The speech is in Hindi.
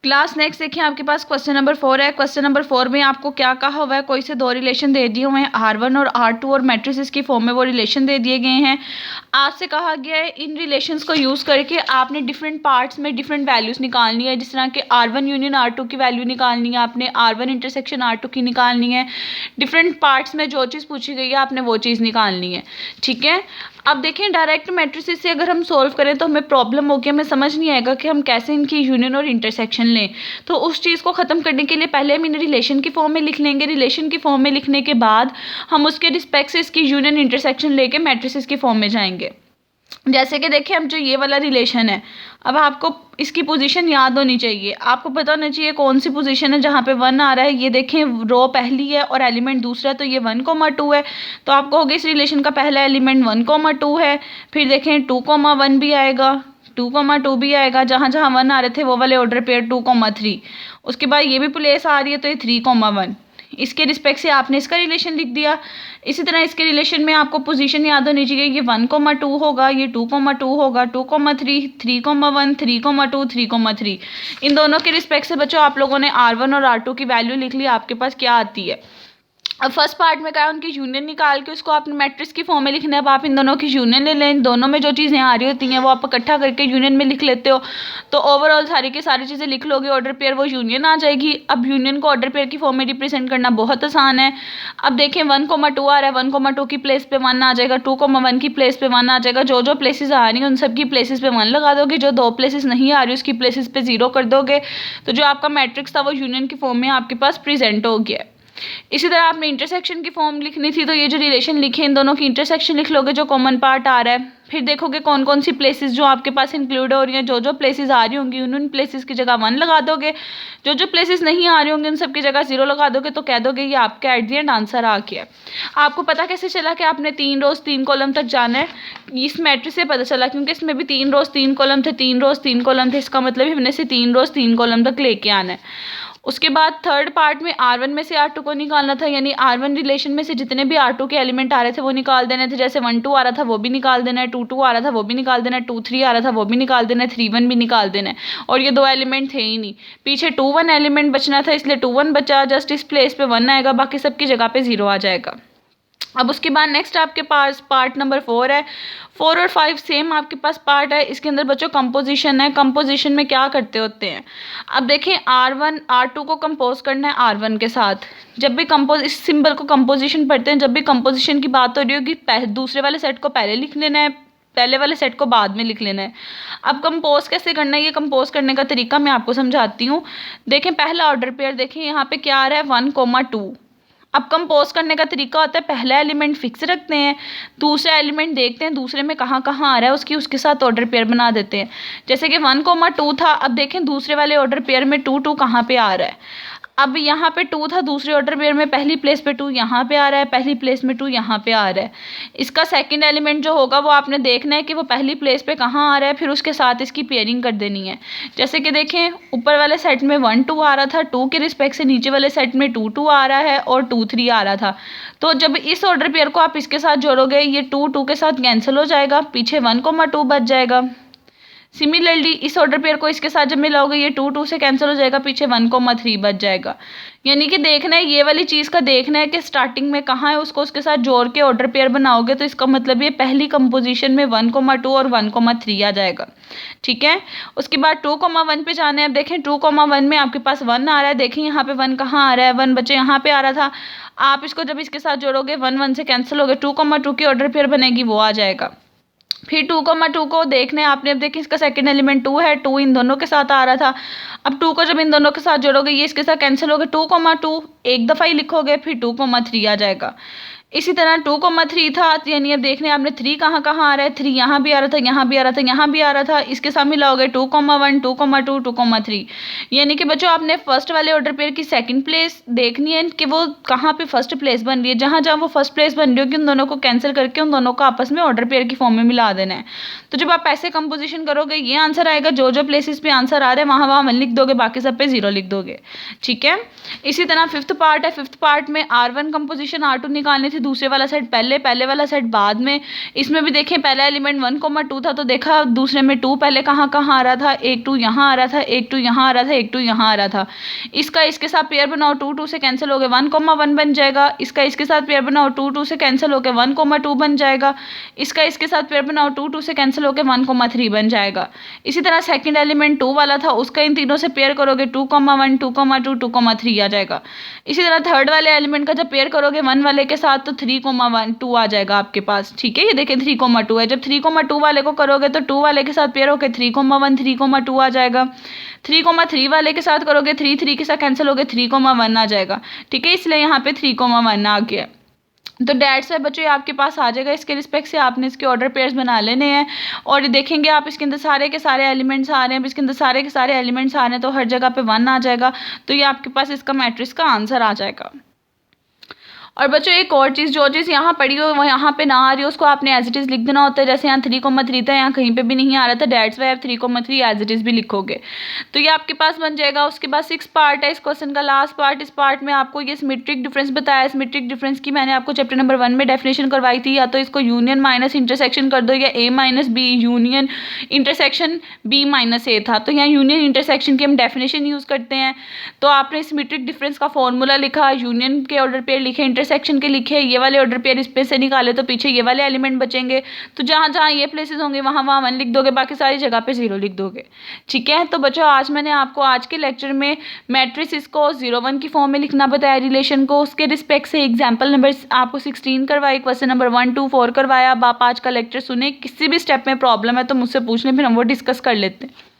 क्लास नेक्स्ट देखिए आपके पास क्वेश्चन नंबर 4 है। क्वेश्चन नंबर 4 में आपको क्या कहा हुआ है, कोई से दो रिलेशन दे दिए हुए हैं R1 और R2 और मैट्रिसेस की फॉर्म में वो रिलेशन दे दिए गए हैं। आपसे कहा गया है इन रिलेशंस को यूज़ करके आपने डिफरेंट पार्ट्स में डिफरेंट वैल्यूज़ निकालनी है। जिस तरह के R1 यूनियन R2 की वैल्यू निकालनी है आपने, R1 इंटरसेक्शन R2 की निकालनी है। डिफरेंट पार्ट्स में जो चीज़ पूछी गई है आपने वो चीज़ निकालनी है, ठीक है। अब देखें डायरेक्ट मैट्रिसेस से अगर हम सॉल्व करें तो हमें प्रॉब्लम होगी, हमें समझ नहीं आएगा कि हम कैसे इनकी यूनियन और इंटरसेक्शन लें। तो उस चीज़ को ख़त्म करने के लिए पहले हम इन्हें रिलेशन की फॉर्म में लिख लेंगे। रिलेशन की फॉर्म में लिखने के बाद हम उसके रिस्पेक्ट से इसकी यूनियन इंटरसेक्शन लेके मैट्रिसेस की फॉर्म में जाएंगे। जैसे कि देखिए अब जो ये वाला रिलेशन है, अब आपको इसकी पोजीशन याद होनी चाहिए। आपको पता होना चाहिए कौन सी पोजीशन है जहाँ पे 1 आ रहा है। ये देखें रो पहली है और एलिमेंट दूसरा है, तो ये 1,2 है। तो आप कहोगे इस रिलेशन का पहला एलिमेंट 1,2 है। फिर देखें 2,1 भी आएगा, 2,2 भी आएगा। जहाँ जहाँ 1 आ रहे थे वो वाले ऑर्डर पेयर 2,3। उसके बाद ये भी प्लेस आ रही है तो ये 3,1। इसके रिस्पेक्ट से आपने इसका रिलेशन लिख दिया। इसी तरह इसके रिलेशन में आपको पोजीशन याद होनी चाहिए। ये 1,2 होगा, ये 2,2 होगा, 2,3, 3,1, 3,2, 3,3। इन दोनों के रिस्पेक्ट से बच्चों आप लोगों ने R1 और R2 की वैल्यू लिख ली। आपके पास क्या आती है। अब फर्स्ट पार्ट में क्या है, उनकी यूनियन निकाल के उसको आपने मैट्रिक्स की फॉर्म में लिखना है। अब आप इन दोनों की यूनियन ले लें। इन दोनों में जो चीज़ें आ रही होती हैं वो आप इकट्ठा करके यूनियन में लिख लेते हो, तो ओवरऑल सारी की सारी चीज़ें लिख लोगे, ऑर्डर पेयर वो यूनियन आ जाएगी। अब यूनियन को ऑर्डर पेयर की फॉर्म में रिप्रेजेंट करना बहुत आसान है। अब देखें 1,2 आ रहा है, 1,2 की प्लेस पे 1 आ जाएगा, 2,1 की प्लेस पे 1 आ जाएगा। जो जो प्लेसेस आ रही हैं उन सब की प्लेसेस पे 1 लगा दोगे। जो दो प्लेसेस नहीं आ रही उसकी प्लेसेस पे 0 कर दोगे। तो जो आपका मैट्रिक्स था वो यूनियन की फॉर्म में आपके पास प्रेजेंट हो गया। इसी तरह आपने इंटरसेक्शन की फॉर्म लिखनी थी, तो ये जो रिलेशन लिखे इन दोनों की इंटरसेक्शन लिख लोगे जो कॉमन पार्ट आ रहा है। फिर देखोगे कौन कौन सी प्लेसेस जो आपके पास इंक्लूड हो रही हैं। जो जो प्लेसेस आ रही होंगी उन प्लेसेस की जगह 1 लगा दोगे। जो जो प्लेसेस नहीं आ रही होंगी उन सब की जगह 0 लगा दोगे। तो कह दोगे ये आपका एट द एंड आंसर आ गया। आपको पता कैसे चला कि आपने 3 रोज 3 कॉलम तक जाना है? इस मैट्रिक्स से पता चला क्योंकि इसमें भी 3 रोज 3 कॉलम थे, 3 रोज 3 कॉलम थे। इसका मतलब हमने से 3 रोज 3 कॉलम तक लेके आना है। उसके बाद थर्ड पार्ट में R1 में से R2 को निकालना था, यानी R1 रिलेशन में से जितने भी R2 के एलिमेंट आ रहे थे वो निकाल देने थे। जैसे 1,2 आ रहा था वो भी निकाल देना है, 2,2 आ रहा था वो भी निकाल देना है, 2,3 आ रहा था वो भी निकाल देना है, 3,1 भी निकाल देना है। और ये 2 एलिमेंट थे ही नहीं, पीछे 2,1 एलिमेंट बचना था, इसलिए 2,1 बचा। जस्ट इस प्लेस पे 1 आएगा, बाकी सबकी जगह पे 0 आ जाएगा। अब उसके बाद नेक्स्ट आपके पास पार्ट नंबर 4 है। 4 और 5 सेम आपके पास पार्ट है। इसके अंदर बच्चों कंपोजिशन है। कंपोजिशन में क्या करते होते हैं, अब देखें R1 R2 को कंपोज करना है R1 के साथ। जब भी इस सिंबल को कंपोजिशन पढ़ते हैं, जब भी कंपोजिशन की बात हो रही होगी दूसरे वाले सेट को पहले लिख लेना है, पहले वाले सेट को बाद में लिख लेना है। अब कंपोज कैसे करना है, ये कंपोज करने का तरीका मैं आपको समझाती हूँ। देखें पहला ऑर्डर पेयर देखें यहाँ पे क्या आ रहा है 1,2। अब कंपोज करने का तरीका होता है पहला एलिमेंट फिक्स रखते हैं, दूसरा एलिमेंट देखते हैं दूसरे में कहाँ कहाँ आ रहा है, उसके साथ ऑर्डर पेयर बना देते हैं। जैसे कि 1,2 था, अब देखें दूसरे वाले ऑर्डर पेयर में 2,2 कहाँ पे आ रहा है। अब यहाँ पे 2 था, दूसरे ऑर्डर पेयर में पहली प्लेस पे 2 यहाँ पे आ रहा है, पहली प्लेस में 2 यहाँ पे आ रहा है। इसका सेकंड एलिमेंट जो होगा वो आपने देखना है कि वो पहली प्लेस पे कहाँ आ रहा है, फिर उसके साथ इसकी पेयरिंग कर देनी है। जैसे कि देखें ऊपर वाले सेट में 1,2 आ रहा था, 2 के रिस्पेक्ट से नीचे वाले सेट में 2,2 आ रहा है और 2,3 आ रहा था। तो जब इस ऑर्डर पेयर को आप इसके साथ जोड़ोगे, ये 2 के साथ कैंसिल हो जाएगा, पीछे 1,2 बच जाएगा। सिमिलरली इस ऑर्डर पेयर को इसके साथ जब मिलाओगे, ये 2 से कैंसिल हो जाएगा, पीछे 1,3 बच जाएगा। यानी कि देखना है, ये वाली चीज़ का देखना है कि स्टार्टिंग में कहाँ है, उसको उसके साथ जोड़ के ऑर्डर पेयर बनाओगे तो इसका मतलब ये पहली कंपोजिशन में 1,2 और 1,3 आ जाएगा, ठीक है। उसके बाद 2,1 पे जाना है। अब देखें 2,1 में आपके पास 1 आ रहा है, देखें यहाँ पे 1 कहाँ आ रहा है, 1 बच्चे यहाँ पे आ रहा था। आप इसको जब इसके साथ जोड़ोगे 1 से कैंसिल हो गए, 2,2 की ऑर्डर पेयर बनेगी, वो आ जाएगा। फिर 2,2 को देखना है आपने। अब देखिए इसका सेकंड एलिमेंट 2 है, 2 इन दोनों के साथ आ रहा था। अब 2 को जब इन दोनों के साथ जोड़ोगे, ये इसके साथ कैंसिल हो गए, 2,2 एक दफ़ा ही लिखोगे, फिर 2,3 आ जाएगा। इसी तरह 2,3 था, यानी अब देखने आपने 3 कहाँ कहाँ आ रहा है, 3 यहाँ भी आ रहा था, यहाँ भी आ रहा था, यहाँ भी आ रहा था। इसके साथ मिलाओगे 2,1 2,2 2,3। यानी कि बच्चों आपने फर्स्ट वाले ऑर्डर पेयर की सेकंड प्लेस देखनी है कि वो कहाँ पे फर्स्ट प्लेस बन रही है। जहाँ जहाँ वो फर्स्ट प्लेस बन रही होगी उन दोनों को कैंसिल करके उन दोनों को आपस में ऑर्डर पेयर की फॉर्म में मिला देना है। तो जब आप ऐसे कंपोजिशन करोगे ये आंसर आएगा। जो जो प्लेसेस पे आंसर आ रहे हैं वहाँ वहाँ 1 लिख दोगे, बाकी सब पे 0 लिख दोगे, ठीक है। इसी तरह फिफ्थ पार्ट है। फिफ्थ पार्ट में R1 कंपोजिशन R2 निकालनी थी, दूसरे वाला सेट पहले वाला सेट बाद में। इसमें भी देखें पहला एलिमेंट 1,2 था तो देखा दूसरे में 2 पहले कहाँ कहाँ आ रहा था, एक 2 यहाँ आ रहा था, एक 2 यहाँ आ रहा था, एक 2 यहाँ आ रहा था। इसका इसके साथ पेयर बनाओ 2 2 से कैंसिल हो गए 1,1 बन जाएगा। इसका इसके साथ पेयर बनाओ 2 2 से कैंसिल होकर 1,2 बन जाएगा। इसका इसके साथ पेयर बनाओ 2 2 से कैंसिल होकर 1,3 बन जाएगा। इसी तरह सेकंड एलिमेंट 2 वाला था उसका इन तीनों से पेयर करोगे 2,1 2,2 2,3 आ जाएगा। इसी तरह थर्ड वाले एलिमेंट का जब पेयर करोगे 1 वाले के साथ तो 3,1 2 आ जाएगा आपके पास। ठीक है, ये देखें 3,2 है। जब 3,2 वाले को करोगे तो 2 वाले के साथ पेयर होकर 3,1 3,2 आ जाएगा। 3,3 वाले के साथ करोगे 3 3 के साथ कैंसिल होकर 3,1 आ जाएगा। ठीक है, इसलिए यहाँ पे 3,1 आ गया। तो डेट्स है बच्चों, ये आपके पास आ जाएगा। इसके रिस्पेक्ट से आपने इसके ऑर्डर पेयर्स बना लेने हैं और देखेंगे आप इसके अंदर सारे के सारे एलिमेंट्स आ रहे हैं। इसके अंदर सारे के सारे एलिमेंट्स आ रहे हैं तो हर जगह पे 1 आ जाएगा। तो ये आपके पास इसका मैट्रिक्स का आंसर आ जाएगा। और बच्चों एक और चीज़, जो चीज़ यहाँ पढ़ी हो वो यहाँ पे ना आ रही हो उसको आपने एज इट इज़ लिख देना होता है। जैसे यहाँ 3,3 था, यहाँ कहीं पे भी नहीं आ रहा था, डेट्स वाई आप 3,3 एज इट इज़ भी लिखोगे तो ये आपके पास बन जाएगा। उसके बाद 6 पार्ट है इस क्वेश्चन का, लास्ट पार्ट। इस पार्ट में आपको ये सिमेट्रिक डिफरेंस बताया। सिमेट्रिक डिफरेंस की मैंने आपको चैप्टर नंबर 1 में डेफिनेशन करवाई थी। या तो इसको यूनियन माइनस इंटरसेक्शन कर दो या A minus B union intersection B minus A था। तो यहाँ यूनियन इंटरसेक्शन की हम डेफिनेशन यूज़ करते हैं। तो आपने सिमेट्रिक डिफरेंस का फॉर्मूला लिखा, यूनियन के ऑर्डर पेयर लिखे, इंटरसेक्शन के लिखे, ये वाले ऑर्डर पेयर इस पे से निकाले तो पीछे ये वाले एलिमेंट बचेंगे। तो जहाँ जहाँ ये प्लेसेस होंगे वहाँ वहाँ 1 लिख दोगे, बाकी सारी जगह पे 0 लिख दोगे। ठीक है, तो बच्चों आज मैंने आपको आज के लेक्चर में मैट्रिसेस को 0 1 की फॉर्म में लिखना बताया, रिलेशन को। उसके रिस्पेक्ट से एग्जाम्पल नंबर आपको 16 करवाई, क्वेश्चन नंबर 1 2 4 करवाया। अब आप आज का लेक्चर सुने, किसी भी स्टेप में प्रॉब्लम है तो मुझसे पूछ लें, फिर हम वो डिस्कस कर लेते हैं।